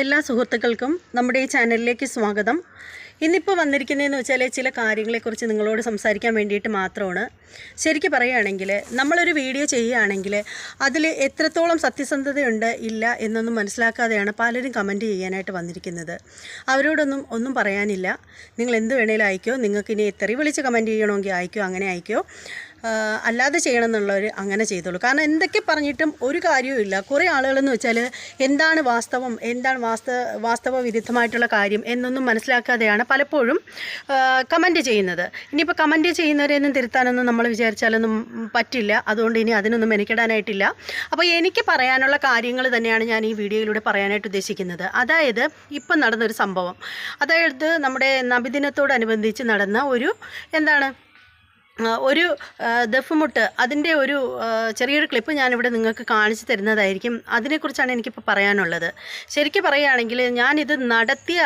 എല്ലാ സുഹൃത്തുക്കൾക്കും നമ്മുടെ ഈ ചാനലിലേക്ക് സ്വാഗതം. ഇന്നിപ്പോൾ വന്നിരിക്കുന്നതെന്ന് വെച്ചാൽ ചില കാര്യങ്ങളെക്കുറിച്ച് നിങ്ങളോട് സംസാരിക്കാൻ വേണ്ടിയിട്ട് മാത്രമാണ്. ശരിക്കും പറയുകയാണെങ്കിൽ നമ്മളൊരു വീഡിയോ ചെയ്യുകയാണെങ്കിൽ അതിൽ എത്രത്തോളം സത്യസന്ധതയുണ്ട് ഇല്ല എന്നൊന്നും മനസ്സിലാക്കാതെയാണ് പലരും കമൻറ്റ് ചെയ്യാനായിട്ട് വന്നിരിക്കുന്നത്. ഒന്നും പറയാനില്ല. നിങ്ങൾ എന്ത് വേണേലും അയക്കോ, നിങ്ങൾക്കിനി തെറി വിളിച്ച് കമൻറ്റ് ചെയ്യണമെങ്കിൽ അയക്കോ, അങ്ങനെ അയക്കോ. അല്ലാതെ ചെയ്യണമെന്നുള്ളവർ അങ്ങനെ ചെയ്തോളൂ. കാരണം എന്തൊക്കെ പറഞ്ഞിട്ടും ഒരു കാര്യവും ഇല്ല. കുറേ ആളുകളെന്ന് വെച്ചാൽ എന്താണ് വാസ്തവം, എന്താണ് വാസ്തവ വിരുദ്ധമായിട്ടുള്ള കാര്യം എന്നൊന്നും മനസ്സിലാക്കാതെയാണ് പലപ്പോഴും കമൻറ്റ് ചെയ്യുന്നത്. ഇനിയിപ്പോൾ കമൻറ്റ് ചെയ്യുന്നവരെയൊന്നും തിരുത്താനൊന്നും നമ്മൾ വിചാരിച്ചാലൊന്നും പറ്റില്ല. അതുകൊണ്ട് ഇനി അതിനൊന്നും മെനക്കെടാനായിട്ടില്ല. അപ്പോൾ എനിക്ക് പറയാനുള്ള കാര്യങ്ങൾ തന്നെയാണ് ഞാൻ ഈ വീഡിയോയിലൂടെ പറയാനായിട്ട് ഉദ്ദേശിക്കുന്നത്. അതായത് ഇപ്പം നടന്നൊരു സംഭവം, അതായത് നമ്മുടെ നബിദിനത്തോടനുബന്ധിച്ച് നടന്ന ഒരു ദഫ്മുട്ട്, അതിൻ്റെ ഒരു ചെറിയൊരു ക്ലിപ്പ് ഞാനിവിടെ നിങ്ങൾക്ക് കാണിച്ചു തരുന്നതായിരിക്കും. അതിനെക്കുറിച്ചാണ് എനിക്കിപ്പോൾ പറയാനുള്ളത്. ശരിക്കും പറയുകയാണെങ്കിൽ ഞാനിത് നടത്തിയ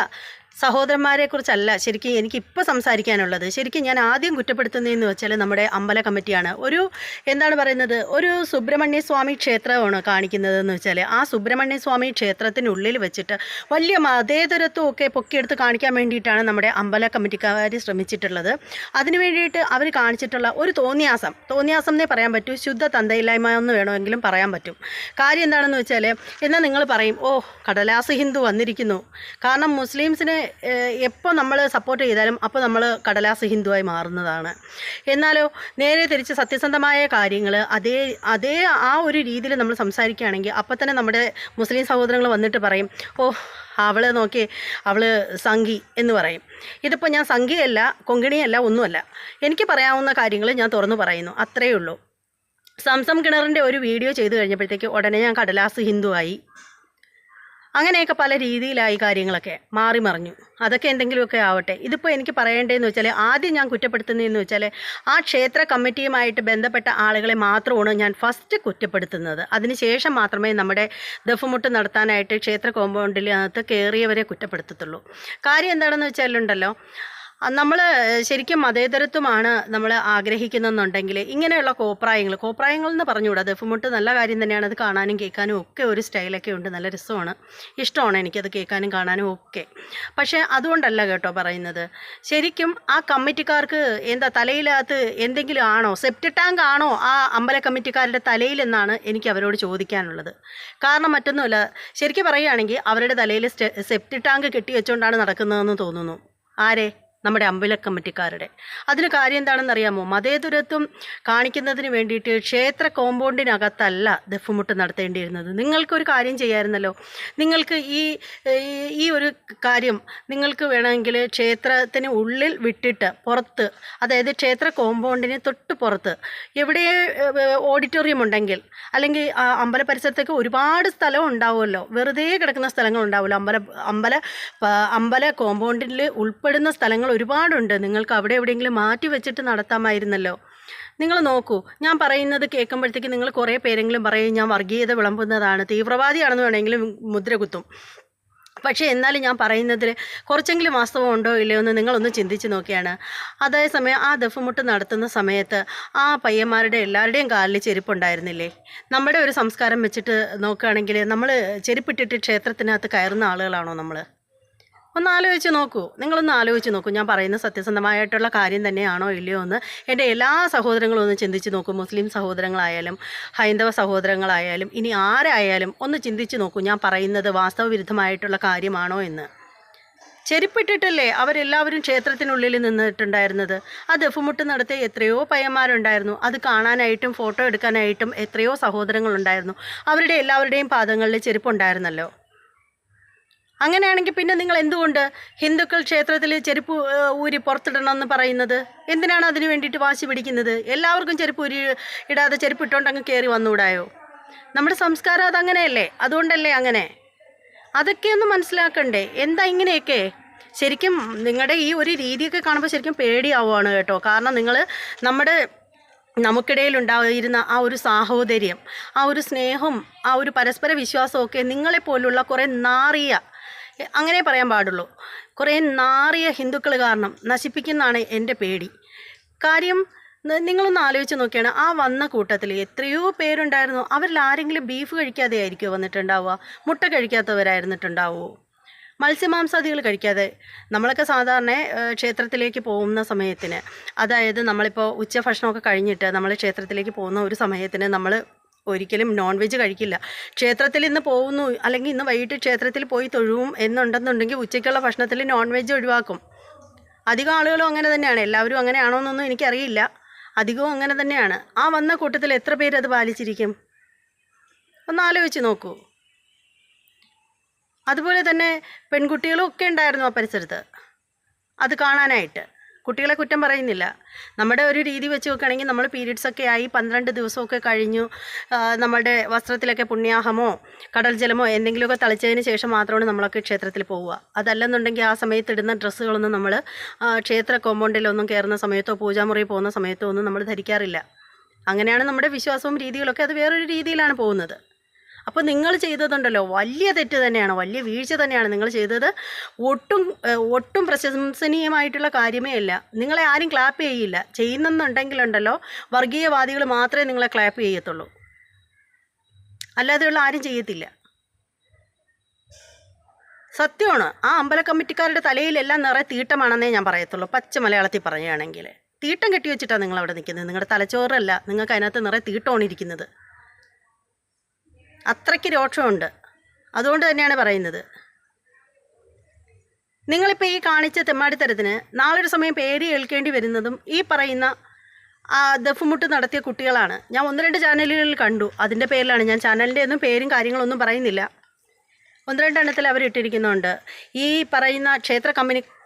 സഹോദരന്മാരെക്കുറിച്ചല്ല ശരിക്കും എനിക്കിപ്പോൾ സംസാരിക്കാനുള്ളത്. ശരിക്കും ഞാൻ ആദ്യം കുറ്റപ്പെടുത്തുന്നതെന്ന് വെച്ചാൽ നമ്മുടെ അമ്പല കമ്മിറ്റിയാണ്. ഒരു സുബ്രഹ്മണ്യ സ്വാമി ക്ഷേത്രമാണ് കാണിക്കുന്നതെന്ന് വെച്ചാൽ ആ സുബ്രഹ്മണ്യ സ്വാമി ക്ഷേത്രത്തിനുള്ളിൽ വെച്ചിട്ട് വലിയ മതേതരത്വമൊക്കെ പൊക്കിയെടുത്ത് കാണിക്കാൻ വേണ്ടിയിട്ടാണ് നമ്മുടെ അമ്പല കമ്മിറ്റിക്കാർ ശ്രമിച്ചിട്ടുള്ളത്. അതിനു വേണ്ടിയിട്ട് അവർ കാണിച്ചിട്ടുള്ള ഒരു തോന്നിയാസം എന്നേ പറയാൻ പറ്റൂ, ശുദ്ധ തന്തയില്ലായ്മ എന്ന് വേണമെങ്കിലും പറയാൻ പറ്റും. കാര്യം എന്താണെന്ന് വെച്ചാൽ, എന്നാൽ നിങ്ങൾ പറയും, കടലാസ് ഹിന്ദു വന്നിരിക്കുന്നു. കാരണം മുസ്ലിംസിനെ എപ്പോൾ നമ്മൾ സപ്പോർട്ട് ചെയ്താലും അപ്പോൾ നമ്മൾ കടലാസ് ഹിന്ദുവായി മാറുന്നതാണ്. എന്നാലോ നേരെ തിരിച്ച് സത്യസന്ധമായ കാര്യങ്ങൾ അതേ ആ ഒരു രീതിയിൽ നമ്മൾ സംസാരിക്കുകയാണെങ്കിൽ അപ്പോൾ തന്നെ നമ്മുടെ മുസ്ലിം സഹോദരങ്ങൾ വന്നിട്ട് പറയും, അവളെ നോക്കി, അവൾ സംഘി എന്ന് പറയും. ഇതിപ്പോൾ ഞാൻ സംഘിയല്ല, കൊങ്കിണിയല്ല, ഒന്നുമല്ല. എനിക്ക് പറയാവുന്ന കാര്യങ്ങൾ ഞാൻ തുറന്നു പറയുന്നു, അത്രയേ ഉള്ളൂ. സംസം കിണറിൻ്റെ ഒരു വീഡിയോ ചെയ്തു കഴിഞ്ഞപ്പോഴത്തേക്ക് ഉടനെ ഞാൻ കടലാസ് ഹിന്ദുവായി. അങ്ങനെയൊക്കെ പല രീതിയിലായി കാര്യങ്ങളൊക്കെ മാറി മറിഞ്ഞു. അതൊക്കെ എന്തെങ്കിലുമൊക്കെ ആവട്ടെ. ഇതിപ്പോൾ എനിക്ക് പറയേണ്ടതെന്ന് വെച്ചാൽ, ആദ്യം ഞാൻ കുറ്റപ്പെടുത്തുന്നതെന്ന് വെച്ചാൽ ആ ക്ഷേത്ര കമ്മിറ്റിയുമായിട്ട് ബന്ധപ്പെട്ട ആളുകളെ മാത്രമാണ് ഞാൻ ഫസ്റ്റ് കുറ്റപ്പെടുത്തുന്നത്. അതിനുശേഷം മാത്രമേ നമ്മുടെ ദഫ്മുട്ട് നടത്താനായിട്ട് ക്ഷേത്ര കോമ്പൗണ്ടിനകത്ത് കയറിയവരെ കുറ്റപ്പെടുത്തത്തുള്ളൂ. കാര്യം എന്താണെന്ന് വെച്ചാലുണ്ടല്ലോ, നമ്മൾ ശരിക്കും മതേതരത്വമാണ് നമ്മൾ ആഗ്രഹിക്കുന്നതെന്നുണ്ടെങ്കിൽ ഇങ്ങനെയുള്ള കോപ്രായങ്ങൾ എന്ന് പറഞ്ഞുകൂടാ. ദഫ്മുട്ട് നല്ല കാര്യം തന്നെയാണ്, അത് കാണാനും കേൾക്കാനും ഒക്കെ ഒരു സ്റ്റൈലൊക്കെ ഉണ്ട്, നല്ല രസമാണ്, ഇഷ്ടമാണ് എനിക്കത് കേൾക്കാനും കാണാനും ഒക്കെ. പക്ഷേ അതുകൊണ്ടല്ല കേട്ടോ പറയുന്നത്. ശരിക്കും ആ കമ്മിറ്റിക്കാർക്ക് തലയിലകത്ത് എന്തെങ്കിലും ആണോ, സെപ്റ്റ് ടാങ്ക് ആണോ ആ അമ്പല കമ്മിറ്റിക്കാരുടെ തലയിലെന്നാണ് എനിക്ക് അവരോട് ചോദിക്കാനുള്ളത്. കാരണം മറ്റൊന്നുമില്ല, ശരിക്കും പറയുകയാണെങ്കിൽ അവരുടെ തലയിൽ സെപ്റ്റ് ടാങ്ക് കെട്ടി വെച്ചുകൊണ്ടാണ് നടക്കുന്നതെന്ന് തോന്നുന്നു. ആരെ? നമ്മുടെ അമ്പല കമ്മിറ്റിക്കാരുടെ. അതിന് കാര്യം എന്താണെന്ന് അറിയാമോ? മതേതരത്വം കാണിക്കുന്നതിന് വേണ്ടിയിട്ട് ക്ഷേത്ര കോമ്പൗണ്ടിനകത്തല്ല ദഫ്മുട്ട് നടത്തേണ്ടിയിരുന്നത്. നിങ്ങൾക്കൊരു കാര്യം ചെയ്യാമായിരുന്നല്ലോ. നിങ്ങൾക്ക് ഈ ഒരു കാര്യം നിങ്ങൾക്ക് വേണമെങ്കിൽ ക്ഷേത്രത്തിന് ഉള്ളിൽ വിട്ടിട്ട് പുറത്ത്, അതായത് ക്ഷേത്ര കോമ്പൗണ്ടിന് തൊട്ട് പുറത്ത് എവിടെ ഓഡിറ്റോറിയം ഉണ്ടെങ്കിൽ, അല്ലെങ്കിൽ അമ്പല പരിസരത്തേക്ക് ഒരുപാട് സ്ഥലം ഉണ്ടാവുമല്ലോ, വെറുതെ കിടക്കുന്ന സ്ഥലങ്ങൾ ഉണ്ടാവുമല്ലോ, അമ്പല കോമ്പൗണ്ടിൽ ഉൾപ്പെടുന്ന സ്ഥലങ്ങൾ ഒരുപാടുണ്ട്. നിങ്ങൾക്ക് അവിടെ എവിടെയെങ്കിലും മാറ്റി വെച്ചിട്ട് നടത്താമായിരുന്നല്ലോ. നിങ്ങൾ നോക്കൂ, ഞാൻ പറയുന്നത് കേൾക്കുമ്പോഴത്തേക്ക് നിങ്ങൾ കുറേ പേരെങ്കിലും പറയും ഞാൻ വർഗീയത വിളമ്പുന്നതാണ്, തീവ്രവാദിയാണെന്ന് വേണമെങ്കിലും മുദ്ര കുത്തും. പക്ഷേ എന്നാലും ഞാൻ പറയുന്നതിൽ കുറച്ചെങ്കിലും വാസ്തവം ഉണ്ടോ ഇല്ലയോ എന്ന് നിങ്ങളൊന്ന് ചിന്തിച്ച് നോക്കിയാണ്. അതേസമയം ആ ദഫ്മുട്ട് നടത്തുന്ന സമയത്ത് ആ പയ്യന്മാരുടെ എല്ലാവരുടെയും കാലിൽ ചെരുപ്പുണ്ടായിരുന്നില്ലേ? നമ്മുടെ ഒരു സംസ്കാരം വെച്ചിട്ട് നോക്കുകയാണെങ്കിൽ നമ്മൾ ചെരുപ്പിട്ടിട്ട് ക്ഷേത്രത്തിനകത്ത് കയറുന്ന ആളുകളാണോ നമ്മൾ? നിങ്ങളൊന്ന് ആലോചിച്ച് നോക്കൂ. ഞാൻ പറയുന്ന സത്യസന്ധമായിട്ടുള്ള കാര്യം തന്നെയാണോ ഇല്ലയോ എന്ന് എൻ്റെ എല്ലാ സഹോദരങ്ങളും ഒന്ന് ചിന്തിച്ച് നോക്കൂ. മുസ്ലിം സഹോദരങ്ങളായാലും ഹൈന്ദവ സഹോദരങ്ങളായാലും ഇനി ആരായാലും ഒന്ന് ചിന്തിച്ച് നോക്കൂ, ഞാൻ പറയുന്നത് വാസ്തവവിരുദ്ധമായിട്ടുള്ള കാര്യമാണോ എന്ന്. ചെരുപ്പിട്ടിട്ടല്ലേ അവരെല്ലാവരും ക്ഷേത്രത്തിനുള്ളിൽ നിന്നിട്ടുണ്ടായിരുന്നത്. ആ ദഫ്മുട്ട് നടത്തിയ എത്രയോ പയ്യന്മാരുണ്ടായിരുന്നു. അത് കാണാനായിട്ടും ഫോട്ടോ എടുക്കാനായിട്ടും എത്രയോ സഹോദരങ്ങളുണ്ടായിരുന്നു. അവരുടെ എല്ലാവരുടെയും പാദങ്ങളിൽ ചെരുപ്പുണ്ടായിരുന്നല്ലോ. അങ്ങനെയാണെങ്കിൽ പിന്നെ നിങ്ങൾ എന്തുകൊണ്ട് ഹിന്ദുക്കൾ ക്ഷേത്രത്തിൽ ചെരുപ്പ് ഊരി പുറത്തിടണമെന്ന് പറയുന്നത്? എന്തിനാണ് അതിന് വേണ്ടിയിട്ട് വാശി പിടിക്കുന്നത്? എല്ലാവർക്കും ചെരുപ്പ് ഊരി ഇടാതെ ചെരുപ്പ് ഇട്ടുകൊണ്ട് അങ്ങ് കയറി വന്നുകൂടായോ? നമ്മുടെ സംസ്കാരം അതങ്ങനെയല്ലേ, അതുകൊണ്ടല്ലേ അങ്ങനെ. അതൊക്കെ ഒന്ന് മനസ്സിലാക്കണ്ടേ? എന്താ ഇങ്ങനെയൊക്കെ? ശരിക്കും നിങ്ങളുടെ ഈ ഒരു രീതിയൊക്കെ കാണുമ്പോൾ ശരിക്കും പേടിയാവുകയാണ് കേട്ടോ. കാരണം നിങ്ങൾ നമുക്കിടയിൽ ഉണ്ടായിരുന്ന ആ ഒരു സാഹോദര്യം, ആ ഒരു സ്നേഹം, ആ ഒരു പരസ്പര വിശ്വാസമൊക്കെ നിങ്ങളെപ്പോലുള്ള കുറേ അങ്ങനെ പറയാൻ പാടുള്ളൂ, കുറേ നാറിയ ഹിന്ദുക്കൾ കാരണം നശിപ്പിക്കുന്നതാണ് എൻ്റെ പേടി. കാര്യം നിങ്ങളൊന്ന് ആലോചിച്ച് നോക്കിയാണ് ആ വന്ന കൂട്ടത്തിൽ എത്രയോ പേരുണ്ടായിരുന്നു. അവരിൽ ആരെങ്കിലും ബീഫ് കഴിക്കാതെ ആയിരിക്കുമോ വന്നിട്ടുണ്ടാവുക? മുട്ട കഴിക്കാത്തവരായിരുന്നിട്ടുണ്ടാവുമോ? മത്സ്യമാംസാദികൾ കഴിക്കാതെ? നമ്മളൊക്കെ സാധാരണ ക്ഷേത്രത്തിലേക്ക് പോകുന്ന സമയത്തിന്, അതായത് നമ്മളിപ്പോൾ ഉച്ചഭക്ഷണമൊക്കെ കഴിഞ്ഞിട്ട് നമ്മൾ ക്ഷേത്രത്തിലേക്ക് പോകുന്ന ഒരു സമയത്തിന് നമ്മൾ ഒരിക്കലും നോൺ വെജ് കഴിക്കില്ല. ക്ഷേത്രത്തിൽ ഇന്ന് പോകുന്നു, അല്ലെങ്കിൽ ഇന്ന് വൈകിട്ട് ക്ഷേത്രത്തിൽ പോയി തൊഴുവും എന്നുണ്ടെന്നുണ്ടെങ്കിൽ ഉച്ചയ്ക്കുള്ള ഭക്ഷണത്തിൽ നോൺ വെജ് ഒഴിവാക്കും. അധികം ആളുകളും അങ്ങനെ തന്നെയാണ്. എല്ലാവരും അങ്ങനെയാണോ എന്നൊന്നും എനിക്കറിയില്ല. അധികവും അങ്ങനെ തന്നെയാണ്. ആ വന്ന കൂട്ടത്തിൽ എത്ര പേര് അത് പാലിച്ചിരിക്കും? ഒന്ന് ആലോചിച്ച് നോക്കൂ. അതുപോലെ തന്നെ പെൺകുട്ടികളും ഒക്കെ ഉണ്ടായിരുന്നു ആ പരിസരത്ത് അത് കാണാനായിട്ട്. കുട്ടികളെ കുറ്റം പറയുന്നില്ല. നമ്മുടെ ഒരു രീതി വെച്ച് നോക്കുകയാണെങ്കിൽ നമ്മൾ പീരീഡ്സൊക്കെ ആയി 12 ദിവസമൊക്കെ കഴിഞ്ഞു നമ്മളുടെ വസ്ത്രത്തിലൊക്കെ പുണ്യാഹമോ കടൽ ജലമോ എന്തെങ്കിലുമൊക്കെ തളിച്ചതിന് ശേഷം മാത്രമാണ് നമ്മളൊക്കെ ക്ഷേത്രത്തിൽ പോവുക. അതല്ലെന്നുണ്ടെങ്കിൽ ആ സമയത്ത് ഇടുന്ന ഡ്രസ്സുകളൊന്നും നമ്മൾ ക്ഷേത്ര കോമ്പൗണ്ടിലൊന്നും കയറുന്ന സമയത്തോ പൂജാമുറി പോകുന്ന സമയത്തോ ഒന്നും നമ്മൾ ധരിക്കാറില്ല. അങ്ങനെയാണ് നമ്മുടെ വിശ്വാസവും രീതികളൊക്കെ. അത് വേറൊരു രീതിയിലാണ് പോകുന്നത്. അപ്പോൾ നിങ്ങൾ ചെയ്തതുണ്ടല്ലോ വലിയ തെറ്റ് തന്നെയാണ്, വലിയ വീഴ്ച തന്നെയാണ് നിങ്ങൾ ചെയ്തത്. ഒട്ടും പ്രശംസനീയമായിട്ടുള്ള കാര്യമേ അല്ല. നിങ്ങളെ ആരും ക്ലാപ്പ് ചെയ്യില്ല. ചെയ്യുന്നെന്നുണ്ടെങ്കിലുണ്ടല്ലോ വർഗീയവാദികൾ മാത്രമേ നിങ്ങളെ ക്ലാപ്പ് ചെയ്യത്തുള്ളൂ, അല്ലാതെയുള്ള ആരും ചെയ്യത്തില്ല. സത്യമാണ്. ആ അമ്പല കമ്മിറ്റിക്കാരുടെ തലയിലെല്ലാം നിറയെ തീട്ടമാണെന്നേ ഞാൻ പറയത്തുള്ളൂ. പച്ച മലയാളത്തിൽ പറയുകയാണെങ്കിൽ തീട്ടം കെട്ടി വെച്ചിട്ടാണ് നിങ്ങളവിടെ നിൽക്കുന്നത്. നിങ്ങളുടെ തലച്ചോറല്ല, നിങ്ങൾക്ക് അതിനകത്ത് നിറയെ തീട്ടമാണ് ഇരിക്കുന്നത്. അത്രയ്ക്ക് രോക്ഷമുണ്ട്. അതുകൊണ്ട് തന്നെയാണ് പറയുന്നത്. നിങ്ങളിപ്പോൾ ഈ കാണിച്ച തെമ്മാടിത്തരത്തിന് നാളൊരു സമയം പേര് കേൾക്കേണ്ടി വരുന്നതും ഈ പറയുന്ന ദഫുമുട്ട് നടത്തിയ കുട്ടികളാണ്. ഞാൻ 1-2 ചാനലുകളിൽ കണ്ടു. അതിൻ്റെ പേരിലാണ്. ഞാൻ ചാനലിൻ്റെ ഒന്നും പേരും കാര്യങ്ങളൊന്നും പറയുന്നില്ല. 1-2 എണ്ണത്തിൽ അവരിട്ടിരിക്കുന്നുണ്ട്. ഈ പറയുന്ന ക്ഷേത്ര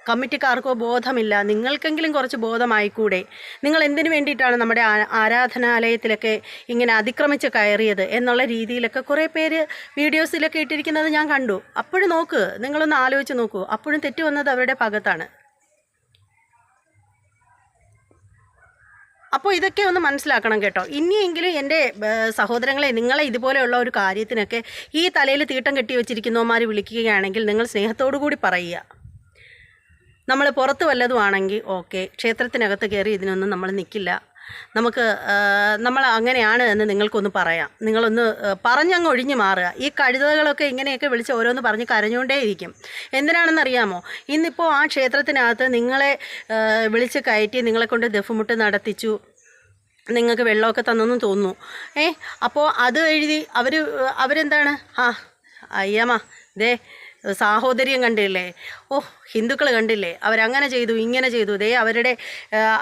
കമ്മിറ്റിക്കാർക്കോ ബോധമില്ല. നിങ്ങൾക്കെങ്കിലും കുറച്ച് ബോധമായിക്കൂടെ? നിങ്ങൾ എന്തിനു വേണ്ടിയിട്ടാണ് നമ്മുടെ ആരാധനാലയത്തിലൊക്കെ ഇങ്ങനെ അതിക്രമിച്ച് കയറിയത് എന്നുള്ള രീതിയിലൊക്കെ കുറേ പേര് വീഡിയോസിലൊക്കെ ഇട്ടിരിക്കുന്നത് ഞാൻ കണ്ടു. അപ്പോഴും നോക്ക്, നിങ്ങളൊന്ന് ആലോചിച്ച് നോക്കൂ. അപ്പോഴും തെറ്റ് വന്നത് അവരുടെ ഭാഗത്താണ്. അപ്പോൾ ഇതൊക്കെ ഒന്ന് മനസ്സിലാക്കണം കേട്ടോ. ഇനിയെങ്കിലും എൻ്റെ സഹോദരങ്ങളെ, നിങ്ങളെ ഇതുപോലെയുള്ള ഒരു കാര്യത്തിനൊക്കെ ഈ തലയിൽ തീട്ടം കെട്ടി വെച്ചിരിക്കുന്നവന്മാർ വിളിക്കുകയാണെങ്കിൽ നിങ്ങൾ സ്നേഹത്തോടു കൂടി പറയുക. നമ്മൾ പുറത്ത് വല്ലതും ആണെങ്കിൽ ഓക്കെ, ക്ഷേത്രത്തിനകത്ത് കയറി ഇതിനൊന്നും നമ്മൾ നിൽക്കില്ല. നമ്മൾ അങ്ങനെയാണ് എന്ന് നിങ്ങൾക്കൊന്ന് പറയാം. നിങ്ങളൊന്ന് പറഞ്ഞങ്ങ് ഒഴിഞ്ഞു മാറുക. ഈ കഴുതകളൊക്കെ ഇങ്ങനെയൊക്കെ വിളിച്ച് ഓരോന്ന് പറഞ്ഞ് കരഞ്ഞുകൊണ്ടേയിരിക്കും. എന്തിനാണെന്നറിയാമോ? ഇന്നിപ്പോൾ ആ ക്ഷേത്രത്തിനകത്ത് നിങ്ങളെ വിളിച്ച് കയറ്റി നിങ്ങളെക്കൊണ്ട് ദഫുമുട്ട് നടത്തിച്ചു, നിങ്ങൾക്ക് വെള്ളമൊക്കെ തന്നെന്ന് തോന്നുന്നു. അപ്പോൾ അത് എഴുതി അവരെന്താണ് അയ്യമ്മ ദേ സാഹോദര്യം കണ്ടില്ലേ, ഹിന്ദുക്കൾ കണ്ടില്ലേ, അവരങ്ങനെ ചെയ്തു ഇങ്ങനെ ചെയ്തു,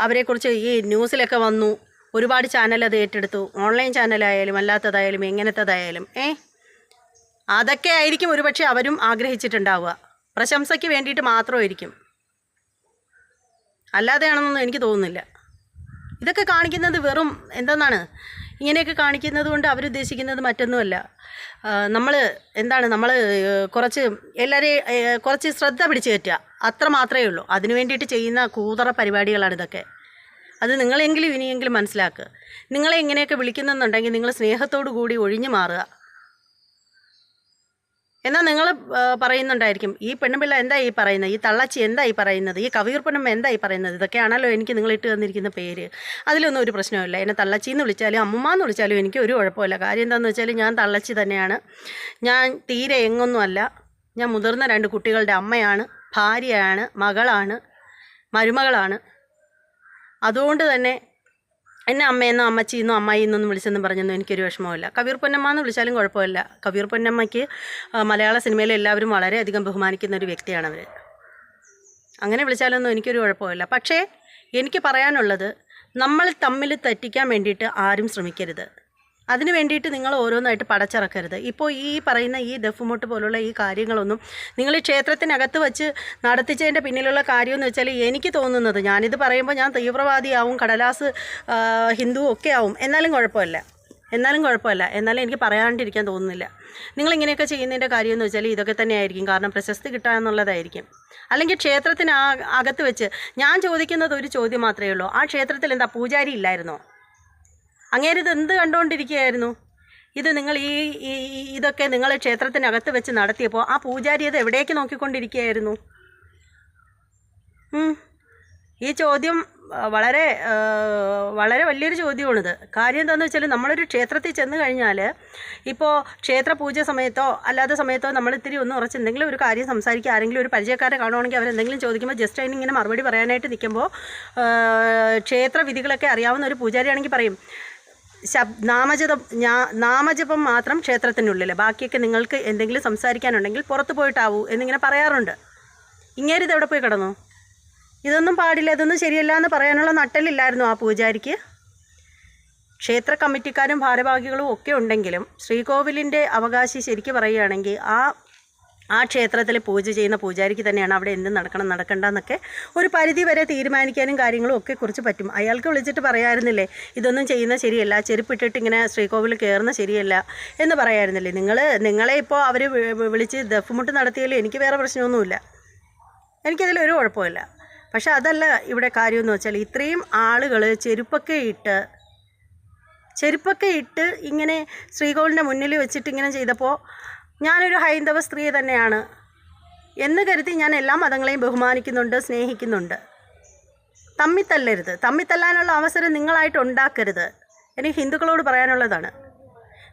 അവരെക്കുറിച്ച് ഈ ന്യൂസിലൊക്കെ വന്നു. ഒരുപാട് ചാനൽ അത് ഏറ്റെടുത്തു. ഓൺലൈൻ ചാനലായാലും അല്ലാത്തതായാലും എങ്ങനത്തതായാലും അതൊക്കെ ആയിരിക്കും ഒരുപക്ഷെ അവരും ആഗ്രഹിച്ചിട്ടുണ്ടാവുക. പ്രശംസയ്ക്ക് വേണ്ടിയിട്ട് മാത്രമായിരിക്കും, അല്ലാതെയാണെന്നൊന്നും എനിക്ക് തോന്നുന്നില്ല. ഇതൊക്കെ കാണിക്കുന്നത് വെറും എന്തെന്നാണ്, ഇങ്ങനെയൊക്കെ കാണിക്കുന്നത് കൊണ്ട് അവരുദ്ദേശിക്കുന്നത് മറ്റൊന്നുമല്ല. നമ്മൾ കുറച്ച് ശ്രദ്ധ പിടിച്ചു കയറ്റുക, അത്ര മാത്രമേ ഉള്ളൂ. അതിനു വേണ്ടിയിട്ട് ചെയ്യുന്ന കൂതറ പരിപാടികളാണ് ഇതൊക്കെ. അത് നിങ്ങളെങ്കിലും ഇനിയെങ്കിലും മനസ്സിലാക്കുക. നിങ്ങളെ ഇങ്ങനെയൊക്കെ വിളിക്കുന്നുണ്ടെങ്കിൽ നിങ്ങൾ സ്നേഹത്തോടു കൂടി ഒഴിഞ്ഞു മാറുക. എന്നാൽ നിങ്ങൾ പറയുന്നുണ്ടായിരിക്കും, ഈ പെണ്ണുപിള്ള എന്താ ഈ പറയുന്നത്, ഈ തള്ളച്ചി എന്താ ഈ പറയുന്നത്, ഈ കവിയൂർപ്പനമ്മ എന്താ ഈ പറയുന്നത്, ഇതൊക്കെയാണല്ലോ എനിക്ക് നിങ്ങൾ ഇട്ട് തന്നിരിക്കുന്ന പേര്. അതിലൊന്നും ഒരു പ്രശ്നമില്ല. എന്നെ തള്ളച്ചിന്ന് വിളിച്ചാലും അമ്മമ്മ എന്ന് വിളിച്ചാലും എനിക്ക് ഒരു കുഴപ്പമില്ല. കാര്യം എന്താണെന്ന് വെച്ചാൽ ഞാൻ തള്ളച്ചി തന്നെയാണ്. ഞാൻ തീരെ എങ്ങൊന്നുമല്ല. ഞാൻ മുതിർന്ന 2 കുട്ടികളുടെ അമ്മയാണ്, ഭാര്യയാണ്, മകളാണ്, മരുമകളാണ്. അതുകൊണ്ട് തന്നെ എന്നെ അമ്മയെന്നോ അമ്മച്ചിന്നോ അമ്മായിന്നൊന്നും വിളിച്ചെന്നും പറഞ്ഞൊന്നും എനിക്കൊരു വിഷമമില്ല. കവിയൂർ പൊന്നമ്മ എന്ന് വിളിച്ചാലും കുഴപ്പമില്ല. കവിയൂർ പൊന്നമ്മയ്ക്ക് മലയാള സിനിമയിൽ എല്ലാവരും വളരെയധികം ബഹുമാനിക്കുന്ന ഒരു വ്യക്തിയാണ് അവർ. അങ്ങനെ വിളിച്ചാലൊന്നും എനിക്കൊരു കുഴപ്പമില്ല. പക്ഷേ എനിക്ക് പറയാനുള്ളത്, നമ്മൾ തമ്മിൽ തെറ്റിക്കാൻ വേണ്ടിയിട്ട് ആരും ശ്രമിക്കരുത്. അതിന് വേണ്ടിയിട്ട് നിങ്ങൾ ഓരോന്നായിട്ട് പടച്ചിറക്കരുത്. ഇപ്പോൾ ഈ പറയുന്ന ഈ ദഫുമുട്ട് പോലുള്ള ഈ കാര്യങ്ങളൊന്നും നിങ്ങൾ ഈ ക്ഷേത്രത്തിനകത്ത് വെച്ച് നടത്തിച്ചതിൻ്റെ പിന്നിലുള്ള കാര്യമെന്ന് വെച്ചാൽ എനിക്ക് തോന്നുന്നത്, ഞാനിത് പറയുമ്പോൾ ഞാൻ തീവ്രവാദിയാവും, കടലാസ് ഹിന്ദു ഒക്കെ ആവും, എന്നാലും കുഴപ്പമില്ല. എന്നാലും എനിക്ക് പറയാണ്ടിരിക്കാൻ തോന്നുന്നില്ല. നിങ്ങളിങ്ങനെയൊക്കെ ചെയ്യുന്നതിൻ്റെ കാര്യമെന്ന് വെച്ചാൽ ഇതൊക്കെ തന്നെയായിരിക്കും. കാരണം പ്രശസ്തി കിട്ടുക എന്നുള്ളതായിരിക്കും. അല്ലെങ്കിൽ ക്ഷേത്രത്തിന് അകത്ത് വെച്ച് ഞാൻ ചോദിക്കുന്നത് ഒരു ചോദ്യം മാത്രമേ ഉള്ളൂ. ആ ക്ഷേത്രത്തിൽ എന്താ പൂജാരി ഇല്ലായിരുന്നോ? അങ്ങേരിത് എന്ത് കണ്ടുകൊണ്ടിരിക്കുകയായിരുന്നു? ഇത് നിങ്ങൾ ഇതൊക്കെ നിങ്ങൾ ക്ഷേത്രത്തിനകത്ത് വെച്ച് നടത്തിയപ്പോൾ ആ പൂജാരി അത് എവിടേക്ക് നോക്കിക്കൊണ്ടിരിക്കുകയായിരുന്നു? ഈ ചോദ്യം വളരെ വളരെ വലിയൊരു ചോദ്യമാണിത്. കാര്യം എന്താണെന്ന് വെച്ചാൽ നമ്മളൊരു ക്ഷേത്രത്തിൽ ചെന്ന് കഴിഞ്ഞാൽ ഇപ്പോൾ ക്ഷേത്ര പൂജ സമയത്തോ അല്ലാത്ത സമയത്തോ നമ്മൾ ഇത്തിരി ഒന്ന് ഉറച്ച് എന്തെങ്കിലും ഒരു കാര്യം സംസാരിക്കുക, ആരെങ്കിലും ഒരു പരിചയക്കാരെ കാണുവാണെങ്കിൽ അവരെന്തെങ്കിലും ചോദിക്കുമ്പോൾ ജസ്റ്റ് അതിനിങ്ങനെ മറുപടി പറയാനായിട്ട് നിൽക്കുമ്പോൾ ക്ഷേത്ര വിധികളൊക്കെ അറിയാവുന്ന ഒരു പൂജാരിയാണെങ്കിൽ പറയും നാമജപം മാത്രം ക്ഷേത്രത്തിനുള്ളിൽ, ബാക്കിയൊക്കെ നിങ്ങൾക്ക് എന്തെങ്കിലും സംസാരിക്കാനുണ്ടെങ്കിൽ പുറത്ത് പോയിട്ടാവൂ എന്നിങ്ങനെ പറയാറുണ്ട്. ഇങ്ങേരിത് എവിടെ പോയി കിടന്നു? ഇതൊന്നും പാടില്ല, ഇതൊന്നും ശരിയല്ല എന്ന് പറയാനുള്ള നട്ടലില്ലായിരുന്നു ആ പൂജാരിക്ക്. ക്ഷേത്ര കമ്മിറ്റിക്കാരും ഭാരവാഹികളും ഒക്കെ ഉണ്ടെങ്കിലും ശ്രീകോവിലിൻ്റെ അവകാശി ശരിക്കും പറയുകയാണെങ്കിൽ ആ ക്ഷേത്രത്തിൽ പൂജ ചെയ്യുന്ന പൂജാരിക്ക് തന്നെയാണ് അവിടെ എന്ത് നടക്കണം നടക്കണ്ടെന്നൊക്കെ ഒരു പരിധി വരെ തീരുമാനിക്കാനും കാര്യങ്ങളും ഒക്കെ കുറിച്ച് പറ്റും. അയാൾക്ക് വിളിച്ചിട്ട് പറയാമായിരുന്നില്ലേ ഇതൊന്നും ചെയ്യുന്നത് ശരിയല്ല, ചെരുപ്പിട്ടിട്ട് ഇങ്ങനെ ശ്രീകോവിൽ കയറുന്ന ശരിയല്ല എന്ന് പറയാമായിരുന്നില്ലേ? നിങ്ങളെ ഇപ്പോൾ അവർ വിളിച്ച് ദഫ്മുട്ട് നടത്തിയാലും എനിക്ക് വേറെ പ്രശ്നമൊന്നുമില്ല, എനിക്കതിലൊരു കുഴപ്പമില്ല. പക്ഷെ അതല്ല ഇവിടെ കാര്യമെന്ന് വെച്ചാൽ ഇത്രയും ആളുകൾ ചെരുപ്പൊക്കെ ഇട്ട് ഇങ്ങനെ ശ്രീകോവിലിൻ്റെ മുന്നിൽ വെച്ചിട്ട് ഇങ്ങനെ ചെയ്തപ്പോൾ ഞാനൊരു ഹൈന്ദവ സ്ത്രീ തന്നെയാണ് എന്ന് കരുതി ഞാൻ എല്ലാ മതങ്ങളെയും ബഹുമാനിക്കുന്നുണ്ട്, സ്നേഹിക്കുന്നുണ്ട്. തമ്മിത്തല്ലാനുള്ള അവസരം നിങ്ങളായിട്ട് ഉണ്ടാക്കരുത്. എനിക്ക് ഹിന്ദുക്കളോട് പറയാനുള്ളതാണ്.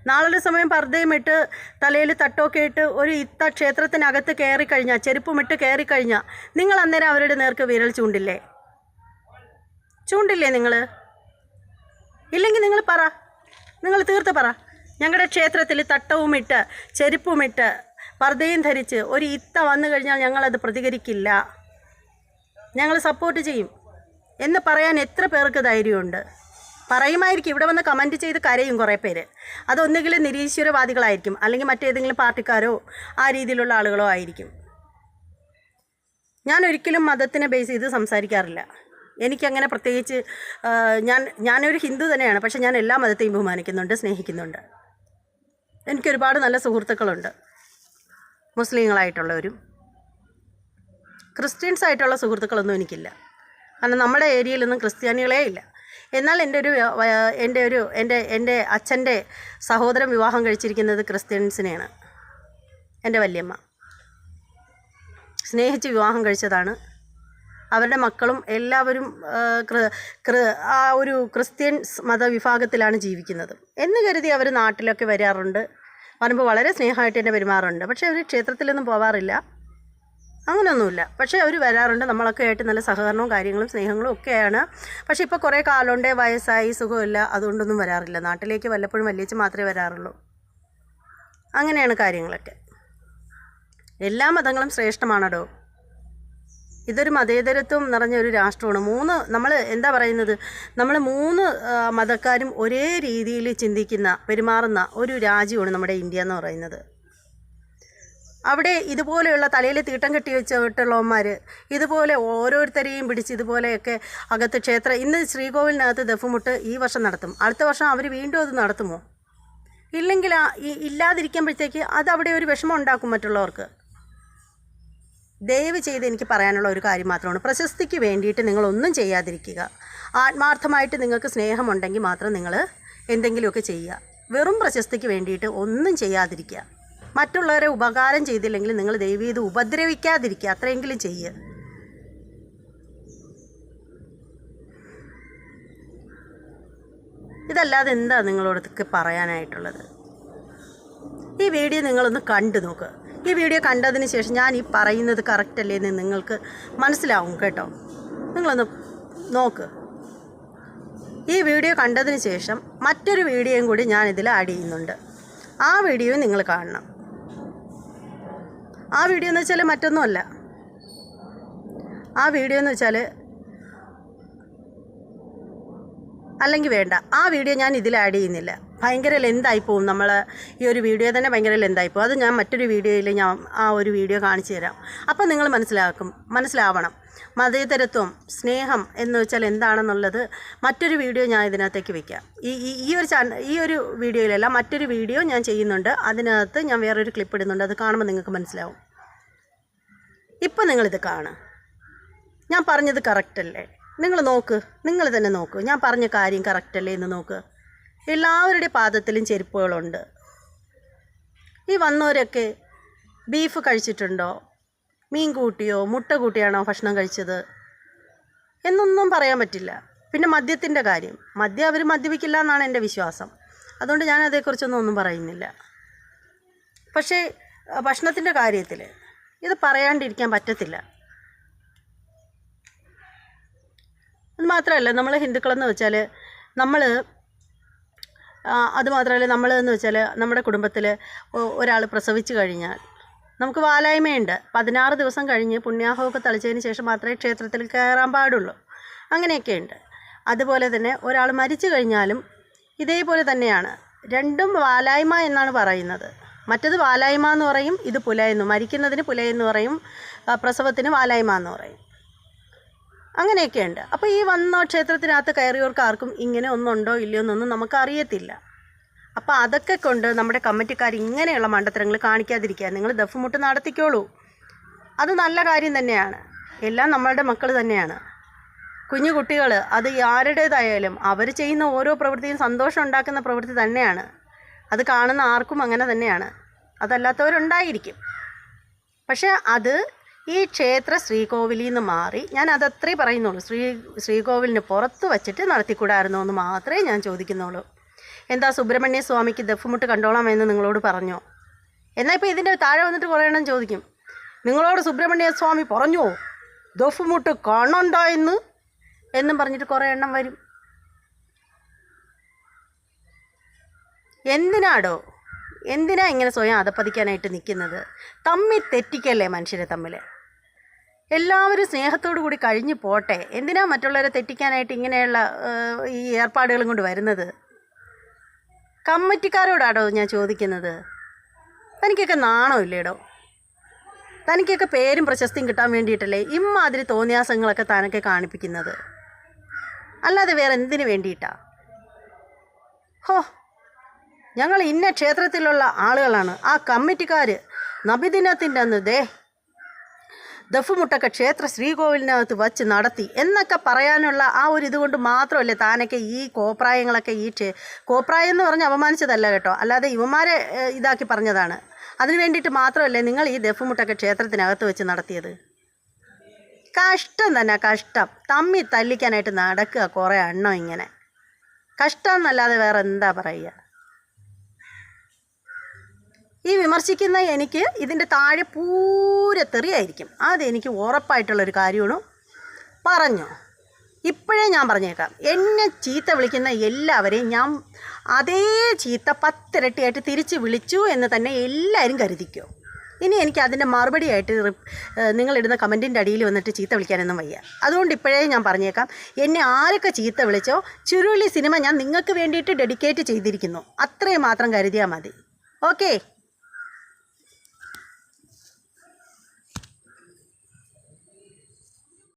നാളൊരു സമയം പർദ്ദയും ഇട്ട് തലയിൽ തട്ടൊക്കെ ഇട്ട് ഒരു ക്ഷേത്രത്തിനകത്ത് കയറിക്കഴിഞ്ഞാൽ, ചെരുപ്പുമിട്ട് കയറിക്കഴിഞ്ഞാൽ നിങ്ങൾ അന്നേരം അവരുടെ നേർക്ക് വിരൽ ചൂണ്ടില്ലേ നിങ്ങൾ? ഇല്ലെങ്കിൽ നിങ്ങൾ തീർത്ത് പറ, ഞങ്ങളുടെ ക്ഷേത്രത്തിൽ തട്ടവുമിട്ട് ചെരുപ്പുമിട്ട് പർദ്ദയും ധരിച്ച് ഒരു വന്നു കഴിഞ്ഞാൽ ഞങ്ങളത് പ്രതികരിക്കില്ല, ഞങ്ങൾ സപ്പോർട്ട് ചെയ്യും എന്ന് പറയാൻ എത്ര പേർക്ക് ധൈര്യമുണ്ട്? പറയുമായിരിക്കും. ഇവിടെ വന്ന് കമൻറ്റ് ചെയ്ത് കരയും കുറേ പേര്. അതൊന്നുകിൽ നിരീശ്വരവാദികളായിരിക്കും, അല്ലെങ്കിൽ മറ്റേതെങ്കിലും പാർട്ടിക്കാരോ ആ രീതിയിലുള്ള ആളുകളോ ആയിരിക്കും. ഞാൻ ഒരിക്കലും മതത്തിനെ ബേസ് ചെയ്ത് സംസാരിക്കാറില്ല. എനിക്കങ്ങനെ പ്രത്യേകിച്ച് ഞാനൊരു ഹിന്ദു തന്നെയാണ്, പക്ഷേ ഞാൻ എല്ലാ മതത്തെയും ബഹുമാനിക്കുന്നുണ്ട്, സ്നേഹിക്കുന്നുണ്ട്. എനിക്കൊരുപാട് നല്ല സുഹൃത്തുക്കളുണ്ട്, മുസ്ലിങ്ങളായിട്ടുള്ളവരും. ക്രിസ്ത്യൻസ് ആയിട്ടുള്ള സുഹൃത്തുക്കളൊന്നും എനിക്കില്ല, കാരണം നമ്മുടെ ഏരിയയിലൊന്നും ക്രിസ്ത്യാനികളേ ഇല്ല. എന്നാൽ എൻ്റെ അച്ഛൻ്റെ സഹോദരൻ വിവാഹം കഴിച്ചിരിക്കുന്നത് ക്രിസ്ത്യൻസിനെയാണ്. എൻ്റെ വല്യമ്മ സ്നേഹിച്ച് വിവാഹം കഴിച്ചതാണ്. അവരുടെ മക്കളും എല്ലാവരും ആ ഒരു ക്രിസ്ത്യൻസ് മതവിഭാഗത്തിലാണ് ജീവിക്കുന്നത് എന്ന് കരുതി അവർ നാട്ടിലൊക്കെ വരാറുണ്ട്. വരുമ്പോൾ വളരെ സ്നേഹമായിട്ട് എന്നെ പെരുമാറുണ്ട്. പക്ഷേ അവർ ക്ഷേത്രത്തിലൊന്നും പോവാറില്ല, അങ്ങനെയൊന്നുമില്ല. പക്ഷേ അവർ വരാറുണ്ട്. നമ്മളൊക്കെ ആയിട്ട് നല്ല സഹകരണവും കാര്യങ്ങളും സ്നേഹങ്ങളും ഒക്കെയാണ്. പക്ഷേ ഇപ്പോൾ കുറേ കാലമുണ്ട്, വയസ്സായി, സുഖമില്ല, അതുകൊണ്ടൊന്നും വരാറില്ല. നാട്ടിലേക്ക് വല്ലപ്പോഴും വല്യച്ഛൻ മാത്രമേ വരാറുള്ളൂ. അങ്ങനെയാണ് കാര്യങ്ങളൊക്കെ. എല്ലാ മതങ്ങളും ശ്രേഷ്ഠമാണല്ലോ. ഇതൊരു മതേതരത്വം നിറഞ്ഞൊരു രാഷ്ട്രമാണ്. നമ്മൾ മൂന്ന് മതക്കാരും ഒരേ രീതിയിൽ പെരുമാറുന്ന ഒരു രാജ്യമാണ് നമ്മുടെ ഇന്ത്യ എന്ന് പറയുന്നത്. അവിടെ ഇതുപോലെയുള്ള തലയിൽ തീട്ടം കെട്ടി വെച്ചിട്ടുള്ളവന്മാർ ഇതുപോലെ ഓരോരുത്തരെയും പിടിച്ച് ഇതുപോലെയൊക്കെ അകത്ത് ഇന്ന് ശ്രീകോവിലിനകത്ത് ദഫ്മുട്ട് ഈ വർഷം നടത്തും, അടുത്ത വർഷം അവർ വീണ്ടും അത് നടത്തുമോ? ഇല്ലെങ്കിൽ ഇല്ലാതിരിക്കുമ്പോഴത്തേക്ക് അത് അവിടെ ഒരു വിഷമം ഉണ്ടാക്കും മറ്റുള്ളവർക്ക്. ദയവ് ചെയ്ത് എനിക്ക് പറയാനുള്ള ഒരു കാര്യം മാത്രമാണ്, പ്രശസ്തിക്ക് വേണ്ടിയിട്ട് നിങ്ങളൊന്നും ചെയ്യാതിരിക്കുക. ആത്മാർത്ഥമായിട്ട് നിങ്ങൾക്ക് സ്നേഹമുണ്ടെങ്കിൽ മാത്രം നിങ്ങൾ എന്തെങ്കിലുമൊക്കെ ചെയ്യുക. വെറും പ്രശസ്തിക്ക് വേണ്ടിയിട്ട് ഒന്നും ചെയ്യാതിരിക്കുക. മറ്റുള്ളവരെ ഉപകാരം ചെയ്തില്ലെങ്കിൽ നിങ്ങൾ ദയവ് ചെയ്ത് ഉപദ്രവിക്കാതിരിക്കുക, അത്രയെങ്കിലും ചെയ്യുക. ഇതല്ലാതെ എന്താ നിങ്ങളോടൊക്കെ പറയാനായിട്ടുള്ളത്? ഈ വീഡിയോ നിങ്ങളൊന്ന് കണ്ടു നോക്കുക. ഈ വീഡിയോ കണ്ടതിന് ശേഷം ഞാൻ ഈ പറയുന്നത് കറക്റ്റ് അല്ലേ എന്ന് നിങ്ങൾക്ക് മനസ്സിലാവും കേട്ടോ. നിങ്ങളൊന്ന് നോക്ക്. ഈ വീഡിയോ കണ്ടതിന് ശേഷം മറ്റൊരു വീഡിയോയും കൂടി ഞാൻ ഇതിൽ ആഡ് ചെയ്യുന്നുണ്ട്. ആ വീഡിയോയും നിങ്ങൾ കാണണം. ആ വീഡിയോ എന്ന് വെച്ചാൽ മറ്റൊന്നുമല്ല. ആ വീഡിയോ എന്ന് വെച്ചാൽ അല്ലെങ്കിൽ വേണ്ട, ആ വീഡിയോ ഞാൻ ഇതിൽ ആഡ് ചെയ്യുന്നില്ല. ഭയങ്കര ലെന്തായിപ്പോവും. ഈ ഒരു വീഡിയോ തന്നെ ഭയങ്കര ലെന്തായിപ്പോവും. അത് ഞാൻ മറ്റൊരു വീഡിയോയിൽ ഞാൻ ആ ഒരു വീഡിയോ കാണിച്ചു തരാം. അപ്പം നിങ്ങൾ മനസ്സിലാവണം മതേതരത്വം, സ്നേഹം എന്ന് വെച്ചാൽ എന്താണെന്നുള്ളത്. മറ്റൊരു വീഡിയോ ഞാൻ ഇതിനകത്തേക്ക് വയ്ക്കാം. ഈ ഒരു വീഡിയോയിലല്ല, മറ്റൊരു വീഡിയോ ഞാൻ ചെയ്യുന്നുണ്ട്. അതിനകത്ത് ഞാൻ വേറൊരു ക്ലിപ്പ് ഇടുന്നുണ്ട്. അത് കാണുമ്പോൾ നിങ്ങൾക്ക് മനസ്സിലാവും. ഇപ്പം നിങ്ങളിത് കാണുക. ഞാൻ പറഞ്ഞത് കറക്റ്റല്ലേ? നിങ്ങൾ തന്നെ നോക്ക്. ഞാൻ പറഞ്ഞ കാര്യം കറക്റ്റല്ലേ എന്ന് നോക്ക്. എല്ലാവരുടെ പാദത്തിലും ചെരുപ്പുകളുണ്ട്. ഈ വന്നവരൊക്കെ ബീഫ് കഴിച്ചിട്ടുണ്ടോ? മീൻ കൂട്ടിയോ മുട്ട കൂട്ടിയാണോ ഭക്ഷണം കഴിച്ചത്? എന്നൊന്നും പറയാൻ പറ്റില്ല. പിന്നെ മദ്യത്തിൻ്റെ കാര്യം, മദ്യം അവർ മദ്യപിക്കില്ല എന്നാണ് എൻ്റെ വിശ്വാസം. അതുകൊണ്ട് ഞാൻ അതേക്കുറിച്ചൊന്നും പറയുന്നില്ല. പക്ഷേ ഭക്ഷണത്തിൻ്റെ കാര്യത്തിൽ ഇത് പറയാണ്ടിരിക്കാൻ പറ്റത്തില്ല. അത് മാത്രമല്ല, നമ്മൾ ഹിന്ദുക്കളെന്ന് വെച്ചാൽ അതുമാത്രമല്ല നമ്മളെന്ന് വെച്ചാൽ നമ്മുടെ കുടുംബത്തിൽ ഒരാൾ പ്രസവിച്ച് കഴിഞ്ഞാൽ നമുക്ക് വാലായ്മയുണ്ട്. 16 ദിവസം കഴിഞ്ഞ് പുണ്യാഹമൊക്കെ തളിച്ചതിന് ശേഷം മാത്രമേ ക്ഷേത്രത്തിൽ കയറാൻ പാടുള്ളൂ. അങ്ങനെയൊക്കെയുണ്ട്. അതുപോലെ തന്നെ ഒരാൾ മരിച്ചു കഴിഞ്ഞാലും ഇതേപോലെ തന്നെയാണ്. രണ്ടും വാലായ്മ എന്നാണ് പറയുന്നത്. മറ്റത് വാലായ്മ എന്ന് പറയും, ഇത് പുലയെന്ന്. മരിക്കുന്നതിന് പുലയെന്ന് പറയും, പ്രസവത്തിന് വാലായ്മ എന്ന് പറയും. അങ്ങനെയൊക്കെയുണ്ട്. അപ്പോൾ ഈ ക്ഷേത്രത്തിനകത്ത് കയറിയവർക്ക് ആർക്കും ഇങ്ങനെ ഒന്നുണ്ടോ ഇല്ലയോ എന്നൊന്നും നമുക്കറിയത്തില്ല. അപ്പോൾ അതൊക്കെ കൊണ്ട് നമ്മുടെ കമ്മിറ്റിക്കാർ ഇങ്ങനെയുള്ള മണ്ടത്തരങ്ങൾ കാണിക്കാതിരിക്കുക. നിങ്ങൾ ദഫ്മുട്ട് നടത്തിക്കോളൂ, അത് നല്ല കാര്യം തന്നെയാണ്. എല്ലാം നമ്മളുടെ മക്കൾ തന്നെയാണ്, കുഞ്ഞു കുട്ടികൾ. അത് ആരുടേതായാലും അവർ ചെയ്യുന്ന ഓരോ പ്രവൃത്തിയും സന്തോഷം ഉണ്ടാക്കുന്ന പ്രവൃത്തി തന്നെയാണ്. അത് കാണുന്ന ആർക്കും അങ്ങനെ തന്നെയാണ്. അതല്ലാത്തവരുണ്ടായിരിക്കും. പക്ഷേ അത് ഈ ക്ഷേത്ര ശ്രീകോവിലിൽ നിന്ന് മാറി, ഞാൻ അതത്രേ പറയുന്നുള്ളൂ. ശ്രീകോവിലിന് പുറത്ത് വച്ചിട്ട് നടത്തിക്കൂടായിരുന്നോ എന്ന് മാത്രമേ ഞാൻ ചോദിക്കുന്നുള്ളൂ. എന്താ സുബ്രഹ്മണ്യ സ്വാമിക്ക് ദഫ്മുട്ട് കണ്ടോളാമെന്ന് നിങ്ങളോട് പറഞ്ഞോ? എന്നാൽ ഇപ്പോൾ ഇതിൻ്റെ താഴെ വന്നിട്ട് കുറേ എണ്ണം ചോദിക്കും, നിങ്ങളോട് സുബ്രഹ്മണ്യ സ്വാമി പറഞ്ഞോ ദഫ്മുട്ട് കാണണ്ട എന്നും പറഞ്ഞിട്ട് കുറേ എണ്ണം വരും. എന്തിനാ ഇങ്ങനെ സ്വയം അധപ്പതിക്കാനായിട്ട് നിൽക്കുന്നത്? തമ്മിൽ തെറ്റിക്കല്ലേ മനുഷ്യരെ തമ്മിൽ. എല്ലാവരും സ്നേഹത്തോടു കൂടി കഴിഞ്ഞു പോട്ടെ. എന്തിനാ മറ്റുള്ളവരെ തെറ്റിക്കാനായിട്ട് ഇങ്ങനെയുള്ള ഈ ഏർപ്പാടുകളും കൊണ്ട് വരുന്നത്? കമ്മിറ്റിക്കാരോടാടോ ഞാൻ ചോദിക്കുന്നത്. തനിക്കൊക്കെ നാണമില്ലേടോ? തനിക്കൊക്കെ പേരും പ്രശസ്തിയും കിട്ടാൻ വേണ്ടിയിട്ടല്ലേ ഇമ്മാതിരി തോന്നിയാസങ്ങളൊക്കെ താനൊക്കെ കാണിപ്പിക്കുന്നത്? അല്ലാതെ വേറെ എന്തിനു വേണ്ടിയിട്ടാ? ഞങ്ങൾ ഇന്ന ക്ഷേത്രത്തിലുള്ള ആളുകളാണ്, ആ കമ്മിറ്റിക്കാർ നബിദിനത്തിൻ്റെ അന്ന് ദഫ്മുട്ടൊക്കെ ക്ഷേത്ര ശ്രീകോവിലിനകത്ത് വച്ച് നടത്തി എന്നൊക്കെ പറയാനുള്ള ആ ഒരു ഇതുകൊണ്ട് മാത്രമല്ലേ താനൊക്കെ ഈ കോപ്രായങ്ങളൊക്കെ കോപ്രായം എന്ന് പറഞ്ഞ് അപമാനിച്ചതല്ല കേട്ടോ, അല്ലാതെ ഇവന്മാരെ ഇതാക്കി പറഞ്ഞതാണ്. അതിന് വേണ്ടിയിട്ട് മാത്രമല്ലേ നിങ്ങൾ ഈ ദഫ്മുട്ടൊക്കെ ക്ഷേത്രത്തിനകത്ത് വെച്ച് നടത്തിയത്? കഷ്ടം തന്നെ, കഷ്ടം. തമ്മി തല്ലിക്കാനായിട്ട് നടക്കുക കുറേ എണ്ണം ഇങ്ങനെ. കഷ്ടം എന്നല്ലാതെ വേറെ എന്താ പറയുക? ഈ വിമർശിക്കുന്ന എനിക്ക് ഇതിൻ്റെ താഴെ പൂരത്തെറിയായിരിക്കും. അതെനിക്ക് ഉറപ്പായിട്ടുള്ളൊരു കാര്യമാണ്. പറഞ്ഞു, ഇപ്പോഴേ ഞാൻ പറഞ്ഞേക്കാം, എന്നെ ചീത്ത വിളിക്കുന്ന എല്ലാവരെയും ഞാൻ അതേ ചീത്ത 10 ഇരട്ടിയായിട്ട് തിരിച്ച് വിളിച്ചു എന്ന് തന്നെ എല്ലാവരും കരുതിക്കോ. ഇനി എനിക്ക് അതിൻ്റെ മറുപടിയായിട്ട് നിങ്ങളിടുന്ന കമൻറ്റിൻ്റെ അടിയിൽ വന്നിട്ട് ചീത്ത വിളിക്കാനൊന്നും വയ്യ. അതുകൊണ്ട് ഇപ്പോഴേ ഞാൻ പറഞ്ഞേക്കാം, എന്നെ ആരൊക്കെ ചീത്ത വിളിച്ചോ ചുരുളി സിനിമ ഞാൻ നിങ്ങൾക്ക് വേണ്ടിയിട്ട് ഡെഡിക്കേറ്റ് ചെയ്തിരിക്കുന്നു. അത്രയും മാത്രം കരുതിയാൽ മതി. ഓക്കേ.